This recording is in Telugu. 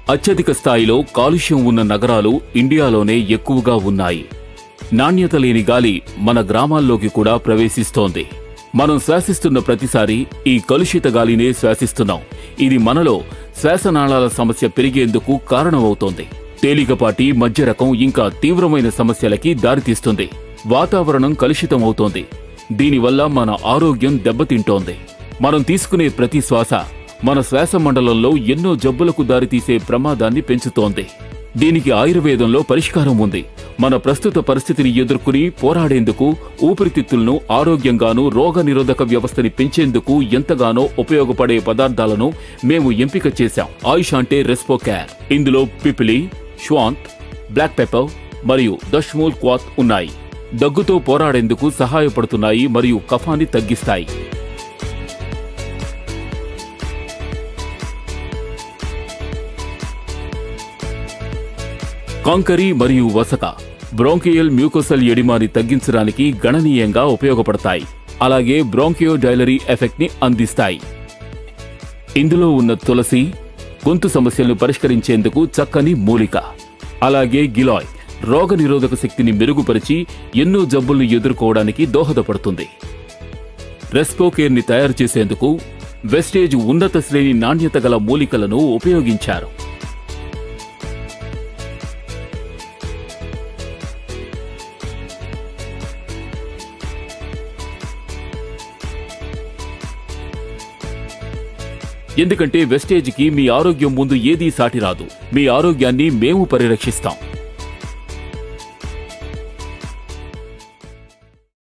అత్యధిక స్థాయిలో కాలుష్యం ఉన్న నగరాలు ఇండియాలోనే ఎక్కువగా ఉన్నాయి. నాణ్యత లేని గాలి మన గ్రామాల్లోకి కూడా ప్రవేశిస్తోంది. మనం శ్వాసిస్తున్న ప్రతిసారి ఈ కలుషిత గాలినే శ్వాసిస్తున్నాం. ఇది మనలో శ్వాసనాళాల సమస్య పెరిగేందుకు కారణమవుతోంది. తేలికపాటి, మధ్య రకం ఇంకా తీవ్రమైన సమస్యలకి దారితీస్తుంది. వాతావరణం కలుషితమవుతోంది. దీనివల్ల మన ఆరోగ్యం దెబ్బతింటోంది. మనం తీసుకునే ప్రతి శ్వాస మన శ్వాస మండలంలో ఎన్నో జబ్బులకు దారితీసే ప్రమాదాన్ని పెంచుతోంది. దీనికి ఆయుర్వేదంలో పరిష్కారం ఉంది. మన ప్రస్తుత పరిస్థితిని ఎదుర్కొని పోరాడేందుకు ఊపిరితిత్తులను ఆరోగ్యంగానూ రోగనిరోధక వ్యవస్థని పెంచేందుకు ఎంతగానో ఉపయోగపడే పదార్థాలను మేము ఎంపిక చేశాం. ఆయుష్ అంటే రెస్పోకేర్. ఇందులో పిపిలి, శ్వాంత్, బ్లాక్ పెప్పర్ మరియు దష్మూల్ క్వాత్ ఉన్నాయి. దగ్గుతో పోరాడేందుకు సహాయపడుతున్నాయి మరియు కఫాన్ని తగ్గిస్తాయి. కాంకరీ మరియు వసక బ్రోంకియల్ మ్యూకోసల్ ఎడిమాని తగ్గించడానికి గణనీయంగా ఉపయోగపడతాయి. అలాగే బ్రోంకియోడైలరీ ఎఫెక్ట్ ని అందిస్తాయి. ఇందులో ఉన్న తులసి గొంతు సమస్యలను పరిష్కరించేందుకు చక్కని మూలిక. అలాగే గిలాయ్ రోగనిరోధక శక్తిని మెరుగుపరిచి ఎన్నో జబ్బులను ఎదుర్కోవడానికి దోహదపడుతుంది. రెస్పోకేర్ ని తయారు చేసేందుకు వెస్టేజ్ ఉన్నత శ్రేణి నాణ్యత గల మూలికలను ఉపయోగించారు. ఎందుకంటే వెస్టేజ్కి మీ ఆరోగ్యం ముందు ఏదీ సాటిరాదు. మీ ఆరోగ్యాన్ని మేము పరిరక్షిస్తాం.